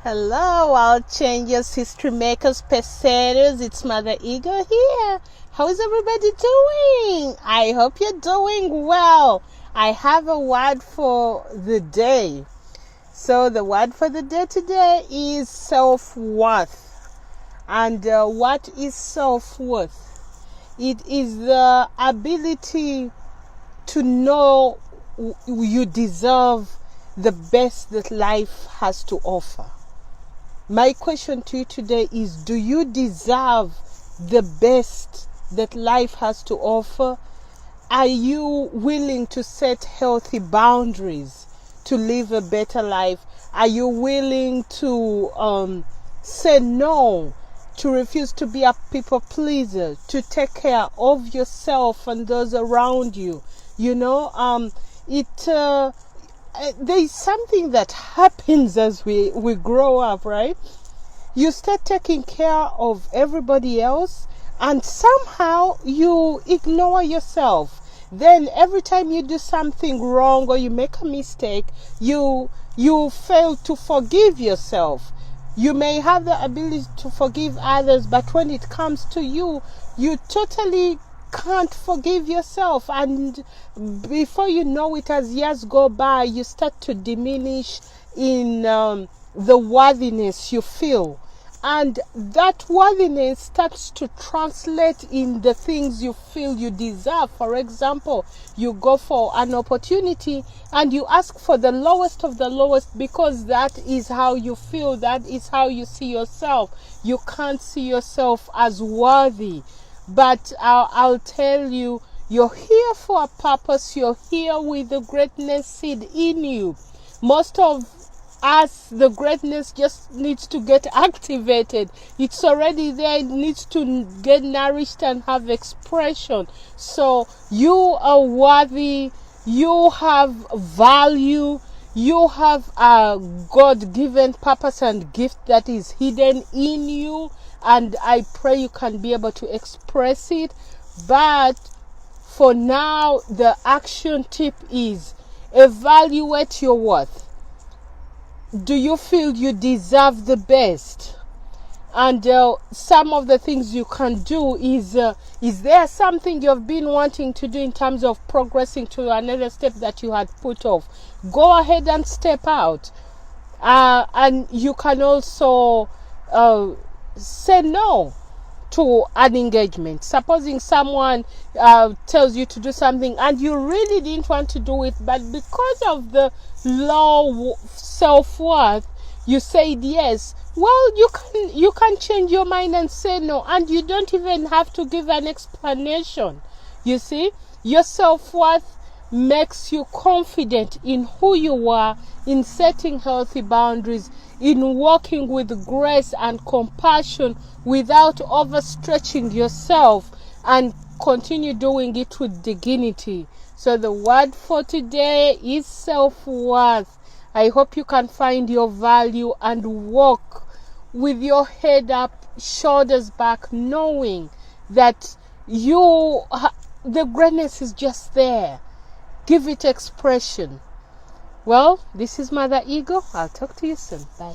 Hello, all changes, history makers, pacesetters. It's Mother Ego here. How is everybody doing? I hope you're doing well. I have a word for the day. So the word for the day today is self-worth. And what is self-worth? It is the ability to know you deserve the best that life has to offer. My question to you today is, do you deserve the best that life has to offer? Are you willing to set healthy boundaries to live a better life? Are you willing to say no, to refuse to be a people pleaser, to take care of yourself and those around you? There is something that happens as we grow up, right? You start taking care of everybody else and somehow you ignore yourself. Then every time you do something wrong or you make a mistake, you fail to forgive yourself. You may have the ability to forgive others, but when it comes to you, you totally can't forgive yourself, and before you know it, as years go by, you start to diminish in the worthiness you feel, and that worthiness starts to translate in the things you feel you deserve. For example, you go for an opportunity and you ask for the lowest of the lowest because that is how you feel, that is how you see yourself. You can't see yourself as worthy. But I'll tell you, you're here for a purpose. You're here with the greatness seed in you. Most of us, the greatness just needs to get activated. It's already there. It needs to get nourished and have expression. So you are worthy. You have value. You have a God-given purpose and gift that is hidden in you. And I pray you can be able to express it. But for now, the action tip is evaluate your worth. Do you feel you deserve the best? And some of the things you can do is there something you've been wanting to do in terms of progressing to another step that you had put off? Go ahead and step out. And you can also say no to an engagement. Supposing someone tells you to do something and you really didn't want to do it, but because of the low self-worth, you said yes. Well, you can change your mind and say no, and you don't even have to give an explanation. You see, your self-worth makes you confident in who you are, in setting healthy boundaries, in walking with grace and compassion without overstretching yourself, and continue doing it with dignity. So the word for today is self-worth. I hope you can find your value and walk with your head up, shoulders back, knowing that the greatness is just there. Give it expression. Well, this is Mother Ego. I'll talk to you soon. Bye.